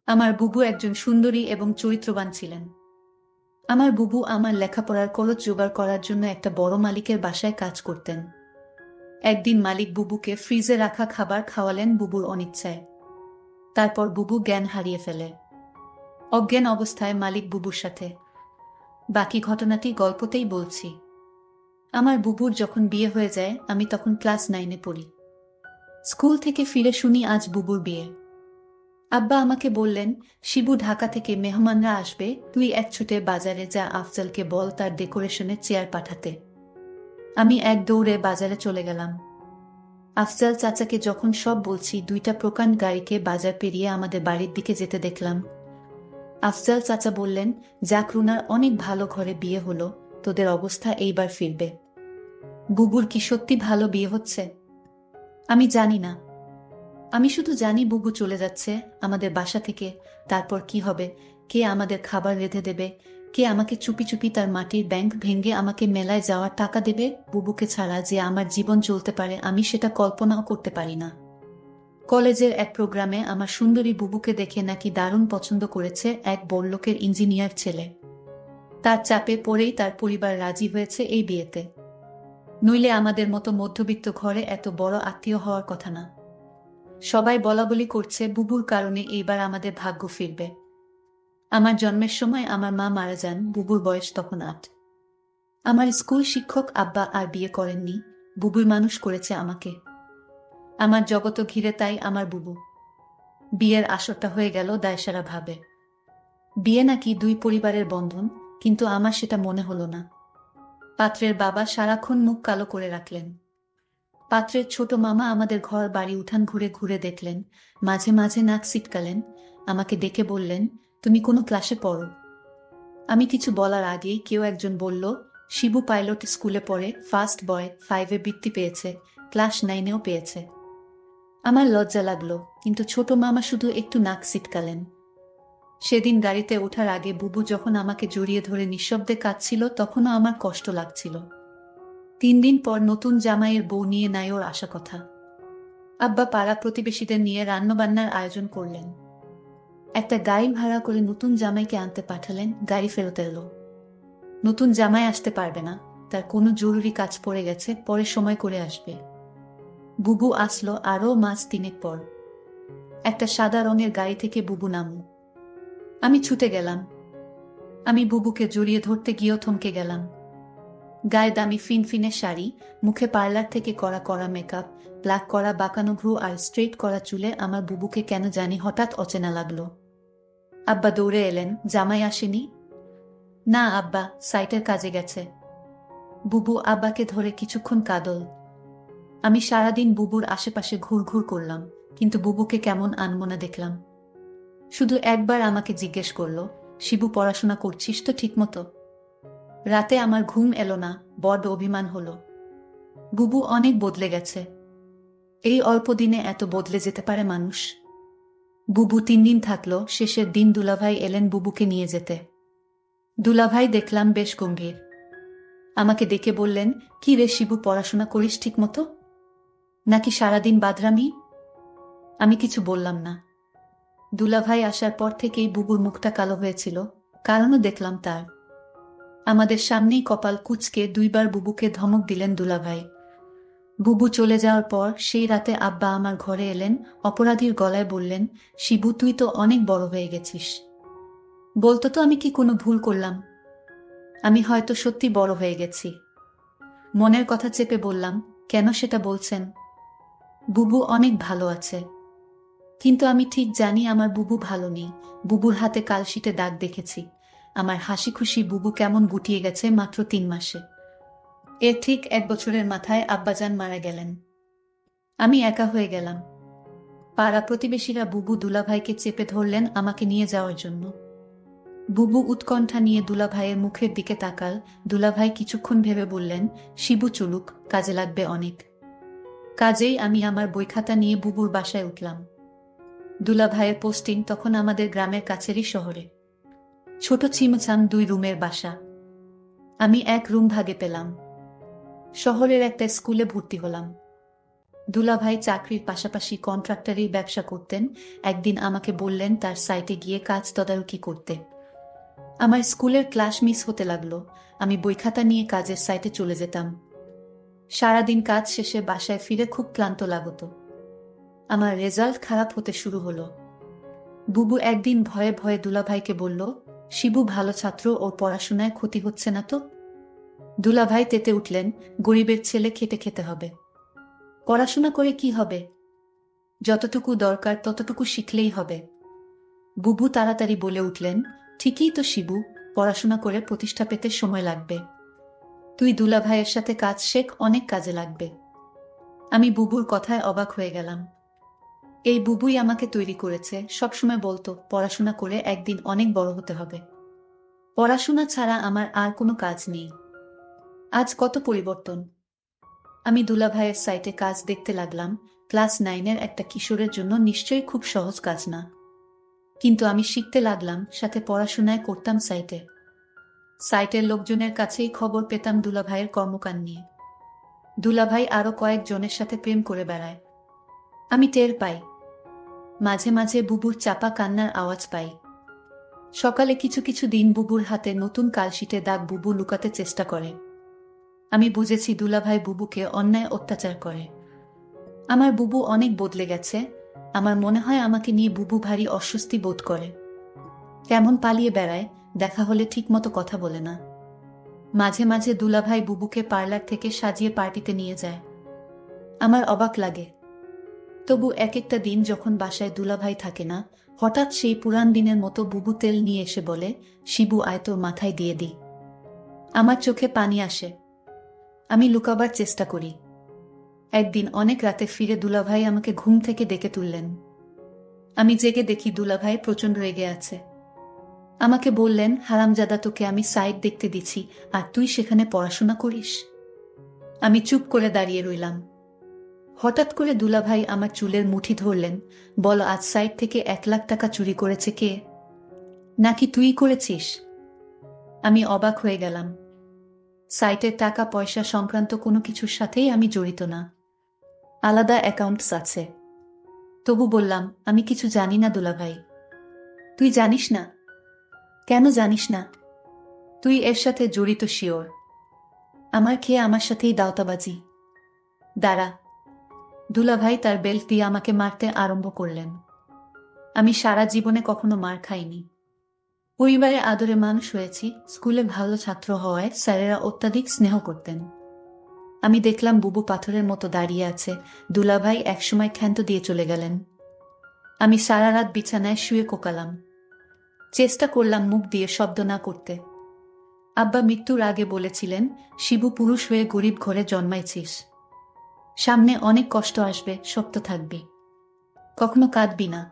আমার বুবু একজন সুন্দরী এবং চরিত্রবান ছিলেন। আমার বুবু আমার লেখাপড়ার খরচ জোগাড় করার জন্য একটা বড় মালিকের বাসায় কাজ করতেন। একদিন মালিক বুবুকে ফ্রিজে রাখা খাবার খাওয়ালেন বুবুর অনিচ্ছায়। তারপর বুবু জ্ঞান হারিয়ে ফেলে। অজ্ঞান অবস্থায় মালিক বুবুর সাথে। বাকি ঘটনাটি গল্পতেই বলছি। আমার বুবুর যখন বিয়ে হয়ে যায় আমি তখন ক্লাস 9-এ পড়ি। স্কুল থেকে ফিরে শুনি আজ বুবুর বিয়ে। আব্বা আমাকে বললেন, শিবু ঢাকা থেকে মেহমানরা আসবে, তুই এক ছুটে বাজারে যা, আফজালকে বল তার ডেকোরেশনের চেয়ার পাঠাতে। আমি এক দৌড়ে বাজারে চলে গেলাম। আফজাল চাচাকে যখন সব বলছি, দুইটা প্রকাণ্ড গাড়িকে বাজার পেরিয়ে আমাদের বাড়ির দিকে যেতে দেখলাম। আফজাল চাচা বললেন, যাক রুনার অনেক ভালো ঘরে বিয়ে হলো, তোদের অবস্থা এইবার ফিরবে। বুবুর কি সত্যি ভালো বিয়ে হচ্ছে? আমি জানি না। আমি শুধু জানি বুবু চলে যাচ্ছে আমাদের বাসা থেকে। তারপর কি হবে? কে আমাদের খাবার রেঁধে দেবে? কে আমাকে চুপি চুপি তার মাটির ব্যাংক ভেঙে আমাকে মেলায় যাওয়ার টাকা দেবে? বুবুকে ছাড়া যে আমার জীবন চলতে পারে আমি সেটা কল্পনাও করতে পারি না। কলেজের এক প্রোগ্রামে আমার সুন্দরী বুবুকে দেখে নাকি দারুণ পছন্দ করেছে এক বড়লোকের ইঞ্জিনিয়ার ছেলে। তার চাপে পড়েই তার পরিবার রাজি হয়েছে এই বিয়েতে। নইলে আমাদের মতো মধ্যবিত্ত ঘরে এত বড় আত্মীয় হওয়ার কথা না। সবাই বলাবলি করছে বুবুর কারণে এইবার আমাদের ভাগ্য ফিরবে। আমার জন্মের সময় আমার মা মারা যান, বুবুর বয়স তখন 8। আমার স্কুল শিক্ষক আব্বা আর বিয়ে করেননি, বুবুই মানুষ করেছে আমাকে। আমার জগত ঘিরে তাই আমার বুবু। বিয়ের আসরটা হয়ে গেল দায়সারা ভাবে। বিয়ে নাকি দুই পরিবারের বন্ধন, কিন্তু আমার সেটা মনে হলো না। পাত্রের বাবা সারাক্ষণ মুখ কালো করে রাখলেন। পাত্রের ছোট মামা আমাদের ঘর বাড়ি উঠান ঘুরে ঘুরে দেখলেন, মাঝে মাঝে নাক সিটকালেন, আমাকে ডেকে বললেন, তুমি কোনো ক্লাসে পড়ো? আমি কিছু বলার আগেই কেউ একজন বলল, শিবু পাইলট স্কুলে পড়ে, ফার্স্ট বয়, 5-এ বৃত্তি পেয়েছে, ক্লাস 9-এও পেয়েছে। আমার লজ্জা লাগলো, কিন্তু ছোট মামা শুধু একটু নাক সিটকালেন। সেদিন গাড়িতে ওঠার আগে বুবু যখন আমাকে জড়িয়ে ধরে নিঃশব্দে কাঁদছিল তখনও আমার কষ্ট লাগছিল। 3 দিন পর নতুন জামাইয়ের বউ নিয়ে নাই ওর আসা কথা। আব্বা পাড়া প্রতিবেশীদের নিয়ে রান্নাবান্নার আয়োজন করলেন। একটা গাড়ি ভাড়া করে নতুন জামাইকে আনতে পাঠালেন, গাড়ি ফেরত এলো। নতুন জামাই আসতে পারবে না, তার কোনো জরুরি কাজ পড়ে গেছে, পরে সময় করে আসবে। বুবু আসলো আরও মাস 3 পর। একটা সাদা রঙের গাড়ি থেকে বুবু নামল। আমি ছুটে গেলাম। আমি বুবুকে জড়িয়ে ধরতে গিয়েও থমকে গেলাম। গায়ে দামি ফিনফিনে শাড়ি, মুখে পার্লার থেকে করা করা মেকআপ, ব্ল্যাক করা বাঁকানো ভ্রু আর স্ট্রেট করা চুলে আমার বুবুকে কেন জানি হঠাৎ অচেনা লাগলো। আব্বা দৌড়ে এলেন, জামাই আসেনি? না আব্বা, সাইটের কাজে গেছে। বুবু আব্বাকে ধরে কিছুক্ষণ কাঁদল। আমি সারাদিন বুবুর আশেপাশে ঘুরঘুর করলাম, কিন্তু বুবুকে কেমন আনমনা দেখলাম। শুধু একবার আমাকে জিজ্ঞেস করল, শিবু পড়াশোনা করছিস তো ঠিকমতো? রাতে আমার ঘুম এলো না, বড্ড অভিমান হলো। বুবু অনেক বদলে গেছে। এই অল্প দিনে এত বদলে যেতে পারে মানুষ? বুবু 3 দিন থাকলো, শেষের দিন দুলাভাই এলেন বুবুকে নিয়ে যেতে। দুলাভাই দেখলাম বেশ গম্ভীর। আমাকে ডেকে বললেন, কি রে শিবু, পড়াশোনা করিস ঠিকমতো নাকি সারাদিন বাদরামি? আমি কিছু বললাম না। দুলাভাই আসার পর থেকেই বুবুর মুখটা কালো হয়েছিল, কারণও দেখলাম তার। আমাদের সামনেই কপাল কুঁচকে 2বার বুবুকে ধমক দিলেন দুলাভাই। বুবু চলে যাওয়ার পর সেই রাতে আব্বা আমার ঘরে এলেন, অপরাধীর গলায় বললেন, শিবু তুই তো অনেক বড় হয়ে গেছিস। বলতো তো আমি কি কোনো ভুল করলাম? আমি হয়তো সত্যি বড় হয়ে গেছি। মনের কথা চেপে বললাম, কেন সেটা বলছেন? বুবু অনেক ভালো আছে। কিন্তু আমি ঠিক জানি আমার বুবু ভালো নেই। বুবুর হাতে কালশিটে দাগ দেখেছি। আমার হাসি খুশি বুবু কেমন গুটিয়ে গেছে মাত্র 3 মাসে। এর ঠিক 1 বছরের মাথায় আব্বাজান মারা গেলেন। আমি একা হয়ে গেলাম। পাড়া প্রতিবেশীরা বুবু দুলাভাইকে চেপে ধরলেন আমাকে নিয়ে যাওয়ার জন্য। বুবু উৎকণ্ঠা নিয়ে দুলাভাইয়ের মুখের দিকে তাকাল। দুলাভাই কিছুক্ষণ ভেবে বললেন, শিবু চলুক, কাজে লাগবে অনেক। কাজেই আমি আমার বই খাতা নিয়ে বুবুর বাসায় উঠলাম। দুলাভাইয়ের পোস্টিং তখন আমাদের গ্রামের কাছেরই শহরে। ছোট ছিমছাম 2 রুমের বাসা। আমি এক রুম ভাগে পেলাম। শহরের একটা স্কুলে ভর্তি হলাম। দুলাভাই চাকরির পাশাপাশি কন্ট্রাক্টরি ব্যবসা করতেন। একদিন আমাকে বললেন তার সাইটে গিয়ে কাজ তদারকি করতে। আমার স্কুলের ক্লাস মিস হতে লাগলো। আমি বই খাতা নিয়ে কাজের সাইটে চলে যেতাম। সারাদিন কাজ শেষে বাসায় ফিরে খুব ক্লান্ত লাগতো। আমার রেজাল্ট খারাপ হতে শুরু হলো। বুবু একদিন ভয়ে ভয়ে দুলাভাইকে বলল, শিবু ভালো ছাত্র, ওর পড়াশোনায় ক্ষতি হচ্ছে না তো? দুলাভাই তেতে উঠলেন, গরিবের ছেলে খেটে খেতে হবে। পড়াশোনা করে কি হবে? যতটুকু দরকার ততটুকু শিখলেই হবে। বুবু তাড়াতাড়ি বলে উঠলেন, ঠিকই তো শিবু, পড়াশোনা করে প্রতিষ্ঠা পেতে সময় লাগবে। তুই দুলাভাইয়ের সাথে কাজ শেখ, অনেক কাজে লাগবে। আমি বুবুর কথায় অবাক হয়ে গেলাম। এই বুবুই আমাকে তৈরি করেছে। সবসময় বলতো পড়াশোনা করে একদিন অনেক বড় হতে হবে। পড়াশোনা ছাড়া আমার আর কোনো কাজ নেই। আজ কত পরিবর্তন! আমি দুলাভাইয়ের সাইটে কাজ দেখতে লাগলাম। ক্লাস 9-এর একটা কিশোরের জন্য নিশ্চয়ই খুব সহজ কাজ না। কিন্তু আমি শিখতে লাগলাম, সাথে পড়াশোনায় করতাম সাইটে। সাইটের লোকজনের কাছেই খবর পেতাম দুলাভাইয়ের কর্মকাণ্ড নিয়ে। দুলাভাই আরো কয়েকজনের সাথে প্রেম করে বেড়ায়। আমি টের পাই। মাঝে মাঝে বুবুর চাপা কান্নার আওয়াজ পাই। সকালে কিছু কিছু দিন বুবুর হাতে নতুন কালশিটে দাগ বুবু লুকাতে চেষ্টা করে। আমি বুঝেছি দুলাভাই বুবুকে অন্যায় অত্যাচার করে। আমার বুবু অনেক বদলে গেছে। আমার মনে হয় আমাকে নিয়ে বুবু ভারী অস্বস্তি বোধ করে। কেমন পালিয়ে বেড়ায়, দেখা হলে ঠিকমতো কথা বলে না। মাঝে মাঝে দুলাভাই বুবুকে পার্লার থেকে সাজিয়ে পার্টিতে নিয়ে যায়। আমার অবাক লাগে। তবু এক একটা দিন যখন বাসায় দুলাভাই থাকে না, হঠাৎ সেই পুরান দিনের মতো বুবু তেল নিয়ে এসে বলে, শিবু আয় তোর মাথায় দিয়ে দিই। আমার চোখে পানি আসে। আমি লুকাবার চেষ্টা করি। একদিন অনেক রাতে ফিরে দুলাভাই আমাকে ঘুম থেকে ডেকে তুললেন। আমি জেগে দেখি দুলাভাই প্রচণ্ড রেগে আছে। আমাকে বললেন, হারামজাদা, তোকে আমি সাইট দেখতে দিছি আর তুই সেখানে পড়াশোনা করিস? আমি চুপ করে দাঁড়িয়ে রইলাম। হঠাৎ করে দুলাভাই আমার চুলের মুঠি ধরলেন। বল, আজ সাইট থেকে 1 লাখ টাকা চুরি করেছে কে? নাকি তুই করেছিস? আমি অবাক হয়ে গেলাম। সাইটের টাকা পয়সা সংক্রান্ত কোনো কিছুর সাথেই আমি জড়িত না। আলাদা অ্যাকাউন্টস আছে। তবু বললাম, আমি কিছু জানি না দুলাভাই। তুই জানিস না? কেন জানিস না? তুই এর সাথে জড়িত শিওর? আমার খেয়ে আমার সাথেই দাওতাবাজি। দাঁড়া। দুলাভাই তার বেল্ট দিয়ে আমাকে মারতে আরম্ভ করলেন। আমি সারা জীবনে কখনো মার খাইনি। পরিবারে আদরে মানুষ হয়েছি, স্কুলে ভালো ছাত্র হওয়ায় স্যারেরা অত্যাধিক স্নেহ করতেন। আমি দেখলাম বুবু পাথরের মতো দাঁড়িয়ে আছে। দুলাভাই একসময় ক্ষান্ত দিয়ে চলে গেলেন। আমি সারা রাত বিছানায় শুয়ে কোকালাম। চেষ্টা করলাম মুখ দিয়ে শব্দ না করতে। আব্বা মৃত্যুর আগে বলেছিলেন, শিবু, পুরুষ হয়ে গরিব ঘরে জন্মাইছিস। সামনে অনেক কষ্ট আসবে, শক্ত থাকবি। কখনো কাঁদবি না।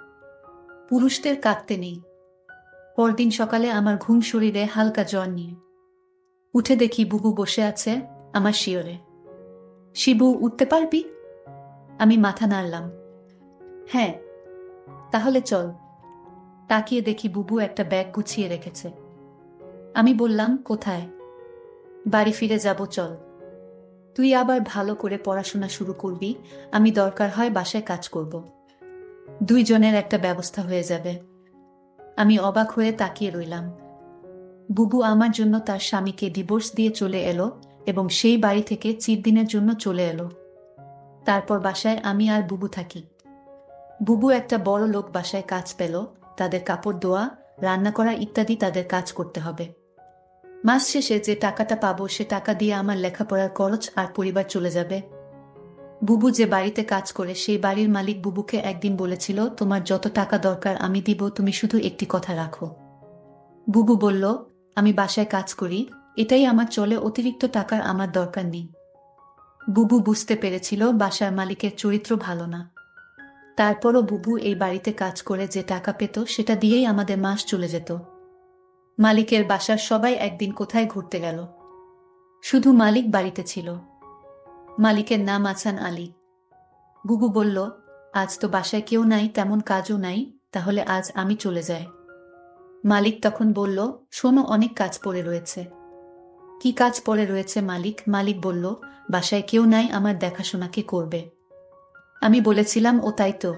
পুরুষদের কাঁদতে নেই। পরদিন সকালে আমার ঘুম শরীরে হালকা জ্বর নিয়ে উঠে দেখি বুবু বসে আছে আমার শিয়রে। শিবু, উঠতে পারবি? আমি মাথা নাড়লাম। হ্যাঁ। তাহলে চল। তাকিয়ে দেখি বুবু একটা ব্যাগ গুছিয়ে রেখেছে। আমি বললাম, কোথায়? বাড়ি ফিরে যাব, চল। তুই আবার ভালো করে পড়াশোনা শুরু করবি, আমি দরকার হয় বাসায় কাজ করব। দুইজনের একটা ব্যবস্থা হয়ে যাবে। আমি অবাক হয়ে তাকিয়ে রইলাম। বুবু আমার জন্য তার স্বামীকে ডিভোর্স দিয়ে চলে এলো এবং সেই বাড়ি থেকে চিরদিনের জন্য চলে এলো। তারপর বাসায় আমি আর বুবু থাকি। বুবু একটা বড় লোক বাসায় কাজ পেল। তাদের কাপড় ধোয়া, রান্না করা ইত্যাদি তাদের কাজ করতে হবে। মাস শেষে যে টাকাটা পাবো সে টাকা দিয়ে আমার লেখাপড়ার খরচ আর পরিবার চলে যাবে। বুবু যে বাড়িতে কাজ করে সেই বাড়ির মালিক বুবুকে একদিন বলেছিল, তোমার যত টাকা দরকার আমি দিব, তুমি শুধু একটি কথা রাখো। বুবু বলল, আমি বাসায় কাজ করি, এটাই আমার চলে, অতিরিক্ত টাকার আমার দরকার নেই। বুবু বুঝতে পেরেছিল বাসার মালিকের চরিত্র ভালো না। তারপরও বুবু এই বাড়িতে কাজ করে যে টাকা পেত সেটা দিয়েই আমাদের মাস চলে যেত। মালিকের বাসার সবাই একদিন কোথায় ঘুরতে গেল। শুধু মালিক বাড়িতে ছিল। মালিকের নাম আছান আলী। বুবু বলল, আজ তো বাসায় কেউ নাই, তেমন কাজও নাই, তাহলে আজ আমি চলে যাই। মালিক তখন বলল, শোনো, অনেক কাজ পড়ে রয়েছে। কি কাজ পড়ে রয়েছে মালিক? মালিক বলল, বাসায় কেউ নাই, আমার দেখাশোনা কে করবে? আমি বলেছিলাম, ও তাই তো।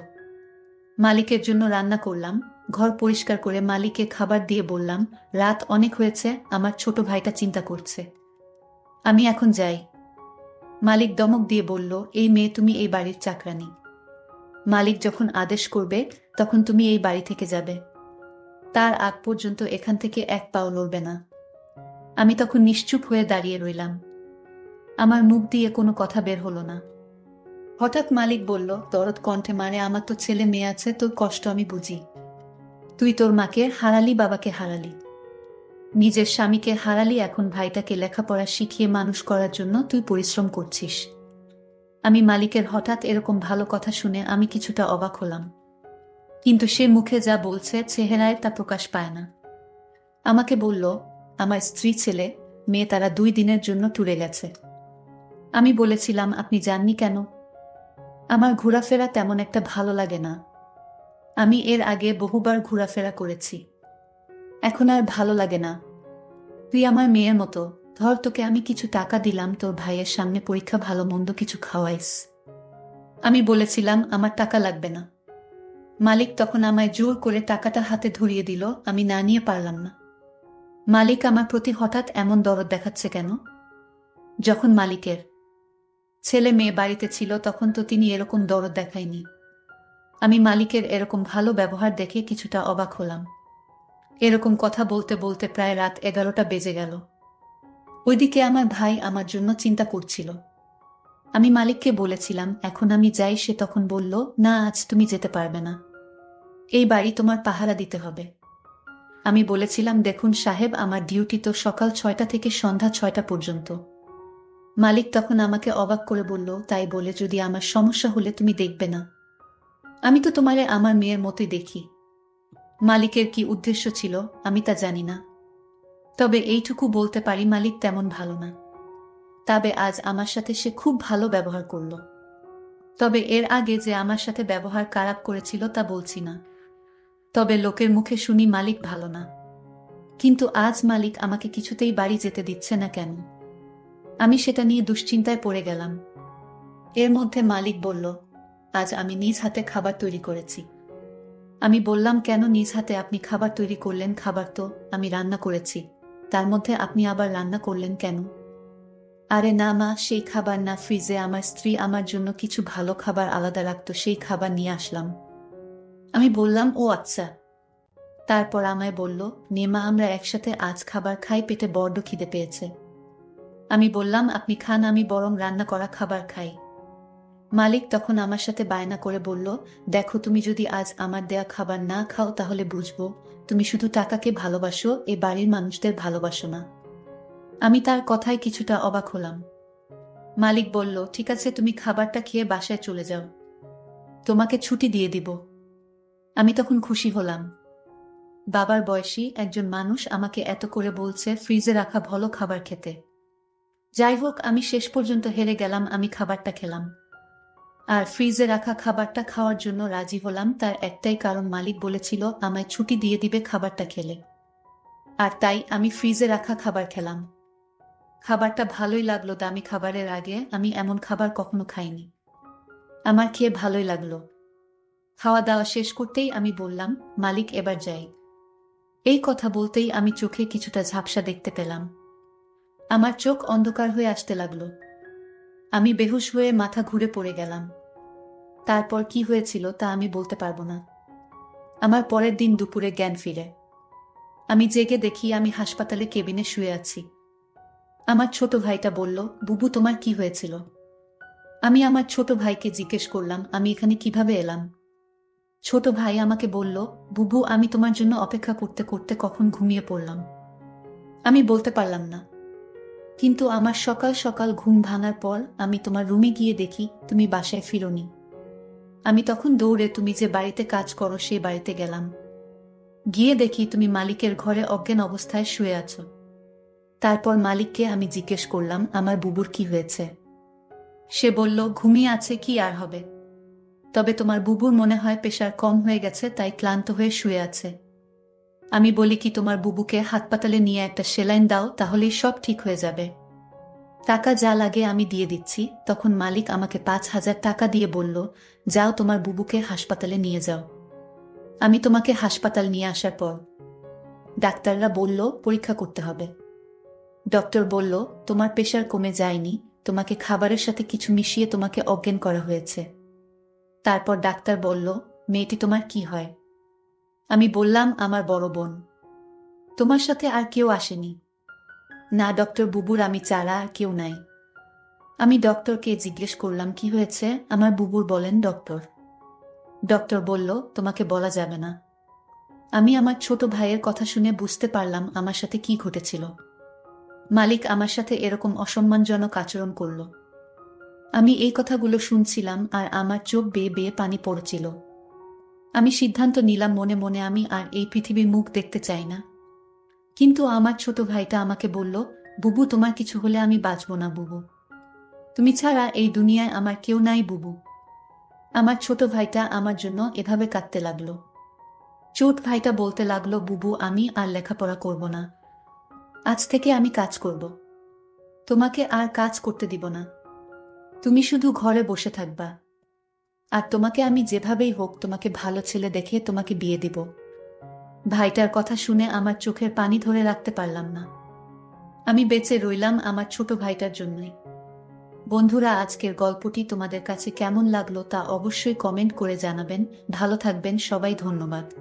মালিকের জন্য রান্না করলাম, ঘর পরিষ্কার করে মালিককে খাবার দিয়ে বললাম, রাত অনেক হয়েছে, আমার ছোট ভাইটা চিন্তা করছে। আমি এখন যাই। মালিক ধমক দিয়ে বলল, এই মেয়ে, তুমি এই বাড়ির চাকরানী। মালিক যখন আদেশ করবে তখন তুমি এই বাড়ি থেকে যাবে। তার আগ পর্যন্ত এখান থেকে এক পাও লড়বে না। আমি তখন নিশ্চুপ হয়ে দাঁড়িয়ে রইলাম। আমার মুখ দিয়ে কোনো কথা বের হলো না। হঠাৎ মালিক বলল দরদ কণ্ঠে, মানে আমার তো ছেলে মেয়ে আছে, তোর কষ্ট আমি বুঝি। তুই তোর মাকে হারালি, বাবাকে হারালি, নিজের স্বামীকে হারালি, এখন ভাইটাকে লেখাপড়া শিখিয়ে মানুষ করার জন্য তুই পরিশ্রম করছিস। আমি মালিকের হঠাৎ এরকম ভালো কথা শুনে আমি কিছুটা অবাক হলাম, কিন্তু সে মুখে যা বলছে চেহারায় তা প্রকাশ পায় না। আমাকে বলল, আমার স্ত্রী, ছেলে মেয়ে তারা 2 দিনের জন্য ট্যুরে গেছে। আমি বলেছিলাম, আপনি যাননি কেন? আমার ঘোরাফেরা তেমন একটা ভালো লাগে না। আমি এর আগে বহুবার ঘোরাফেরা করেছি, এখন আর ভালো লাগে না। তুই আমার মেয়ের মতো, ধর তোকে আমি কিছু টাকা দিলাম, তোর ভাইয়ের সামনে পরীক্ষা ভালো মন্দ কিছু খাওয়াইস। আমি বলেছিলাম, আমার টাকা লাগবে না। মালিক তখন আমায় জোর করে টাকাটা হাতে ধরিয়ে দিল, আমি না নিয়ে পারলাম না। মালিক আমার প্রতি হঠাৎ এমন দরদ দেখাচ্ছে কেন? যখন মালিকের ছেলে মেয়ে বাড়িতে ছিল তখন তো তিনি এরকম দরদ দেখায়নি। আমি মালিকের এরকম ভালো ব্যবহার দেখে কিছুটা অবাক হলাম। এরকম কথা বলতে বলতে প্রায় রাত 11টা বেজে গেল। ওইদিকে আমার ভাই আমার জন্য চিন্তা করছিল। আমি মালিককে বলেছিলাম, এখন আমি যাই। সে তখন বলল, না, আজ তুমি যেতে পারবে না, এই বাড়ি তোমার পাহারা দিতে হবে। আমি বলেছিলাম, দেখুন সাহেব, আমার ডিউটি তো সকাল 6টা থেকে সন্ধ্যা 6টা পর্যন্ত। মালিক তখন আমাকে অবাক করে বলল, তাই বলে যদি আমার সমস্যা হলে তুমি দেখবে না? আমি তো তোমারে আমার মেয়ের মতোই দেখি। মালিকের কি উদ্দেশ্য ছিল আমি তা জানি না, তবে এইটুকু বলতে পারি মালিক তেমন ভালো না। তবে আজ আমার সাথে সে খুব ভালো ব্যবহার করল। তবে এর আগে যে আমার সাথে ব্যবহার খারাপ করেছিল তা বলছি না, তবে লোকের মুখে শুনি মালিক ভালো না। কিন্তু আজ মালিক আমাকে কিছুতেই বাড়ি যেতে দিচ্ছে না কেন? আমি সেটা নিয়ে দুশ্চিন্তায় পড়ে গেলাম। এর মধ্যে মালিক বলল, আজ আমি নিজ হাতে খাবার তৈরি করেছি। আমি বললাম, কেন নিজ হাতে আপনি খাবার তৈরি করলেন? খাবার তো আমি রান্না করেছি, তার মধ্যে আপনি আবার রান্না করলেন কেন? আরে না মা, সেই খাবার না, ফ্রিজে আমার স্ত্রী আমার জন্য কিছু ভালো খাবার আলাদা রাখতো, সেই খাবার নিয়ে আসলাম। আমি বললাম, ও আচ্ছা। তারপর আমায় বলল, নে মা, আমরা একসাথে আজ খাবার খাই, পেটে বড্ড খিদে পেয়েছে। আমি বললাম, আপনি খান, আমি বরং রান্না করা খাবার খাই। মালিক তখন আমার সাথে বায়না করে বলল, দেখো, তুমি যদি আজ আমার দেয়া খাবার না খাও তাহলে বুঝবো তুমি শুধু টাকাকে ভালোবাসো, এ বাড়ির মানুষদের ভালোবাসো না। আমি তার কথায় কিছুটা অবাক হলাম। মালিক বলল, ঠিক আছে, তুমি খাবারটা খেয়ে বাসায় চলে যাও, তোমাকে ছুটি দিয়ে দিব। আমি তখন খুশি হলাম। বাবার বয়সী একজন মানুষ আমাকে এত করে বলছে ফ্রিজে রাখা ভালো খাবার খেতে। যাই হোক, আমি শেষ পর্যন্ত হেরে গেলাম। আমি খাবারটা খেলাম, আর ফ্রিজে রাখা খাবারটা খাওয়ার জন্য রাজি হলাম তার একটাই কারণ, মালিক বলেছিল আমায় ছুটি দিয়ে দিবে খাবারটা খেলে। আর তাই আমি ফ্রিজে রাখা খাবার খেলাম। খাবারটা ভালোই লাগলো, দামি খাবারের আগে আমি এমন খাবার কখনো খাইনি। আমার খেয়ে ভালোই লাগলো। খাওয়া দাওয়া শেষ করতেই আমি বললাম, মালিক, এবার যাই। এই কথা বলতেই আমি চোখে কিছুটা ঝাপসা দেখতে পেলাম। আমার চোখ অন্ধকার হয়ে আসতে লাগলো। আমি বেহুশ হয়ে মাথা ঘুরে পড়ে গেলাম। তারপর কি হয়েছিল তা আমি বলতে পারবো না। আমার পরের দিন দুপুরে জ্ঞান ফিরে। আমি জেগে দেখি আমি হাসপাতালে কেবিনে শুয়ে আছি। আমার ছোট ভাইটা বলল, বুবু, তোমার কি হয়েছিল? আমি আমার ছোট ভাইকে জিজ্ঞেস করলাম, আমি এখানে কিভাবে এলাম? ছোট ভাই আমাকে বলল, বুবু, আমি তোমার জন্য অপেক্ষা করতে করতে কখন ঘুমিয়ে পড়লাম। আমি বলতে পারলাম না, কিন্তু আমার সকাল সকাল ঘুম ভাঙার পর আমি তোমার রুমে গিয়ে দেখি তুমি বাসায় ফিরোনি। আমি তখন দৌড়ে তুমি যে বাড়িতে কাজ করো সেই বাড়িতে গেলাম। গিয়ে দেখি তুমি মালিকের ঘরে অজ্ঞান অবস্থায় শুয়ে আছো। তারপর মালিককে আমি জিজ্ঞেস করলাম, আমার বুবুর কি হয়েছে? সে বলল, ঘুমিয়ে আছে, কি আর হবে। তবে তোমার বুবুর মনে হয় প্রেশার কম হয়ে গেছে, তাই ক্লান্ত হয়ে শুয়ে আছে। আমি বলি কি, তোমার বুবুকে হাসপাতালে নিয়ে একটা সেলাইন দাও, তাহলেই সব ঠিক হয়ে যাবে। টাকা যা লাগে আমি দিয়ে দিচ্ছি। তখন মালিক আমাকে 5,000 টাকা দিয়ে বলল, যাও তোমার বুবুকে হাসপাতালে নিয়ে যাও। আমি তোমাকে হাসপাতাল নিয়ে আসার পর ডাক্তাররা বলল পরীক্ষা করতে হবে। ডক্টর বলল, তোমার প্রেশার কমে যায়নি, তোমাকে খাবারের সাথে কিছু মিশিয়ে তোমাকে অজ্ঞান করা হয়েছে। তারপর ডাক্তার বলল, মেয়েটি তোমার কি হয়? আমি বললাম, আমার বড় বোন। তোমার সাথে আর কেউ আসেনি? না ডক্টর, বুবুর আমি ছাড়া আর কেউ নাই। আমি ডক্টরকে জিজ্ঞেস করলাম কি হয়েছে। আমার বুবুর বলেন ডক্টর। ডক্টর বলল, তোমাকে বলা যাবে না। আমি আমার ছোট ভাইয়ের কথা শুনে বুঝতে পারলাম আমার সাথে কি ঘটেছিল। মালিক আমার সাথে এরকম অসম্মানজনক আচরণ করল। আমি এই কথাগুলো শুনছিলাম আর আমার চোখ বেয়ে বেয়ে পানি পড়ছিল। আমি সিদ্ধান্ত নিলাম মনে মনে আমি আর এই পৃথিবীর মুখ দেখতে চাই না। কিন্তু আমার ছোট ভাইটা আমাকে বলল, বুবু তোমার কিছু হলে আমি বাঁচব না বুবু। তুমি ছাড়া এই দুনিয়ায় আমার কেউ নাই বুবু। আমার ছোট ভাইটা আমার জন্য এভাবে কাঁদতে লাগলো। ছোট ভাইটা বলতে লাগলো, বুবু আমি আর লেখাপড়া করব না। আজ থেকে আমি কাজ করব। তোমাকে আর কাজ করতে দিব না। তুমি শুধু ঘরে বসে থাকবা। আর তোমাকে আমি যেভাবেই হোক তোমাকে ভালো ছেলে দেখে তোমাকে বিয়ে দিব। ভাইটার কথা শুনে আমার চোখের পানি ধরে রাখতে পারলাম না। আমি বেঁচে রইলাম আমার ছোট ভাইটার জন্যই। বন্ধুরা, আজকের গল্পটি তোমাদের কাছে কেমন লাগলো তা অবশ্যই কমেন্ট করে জানাবেন। ভালো থাকবেন সবাই, ধন্যবাদ।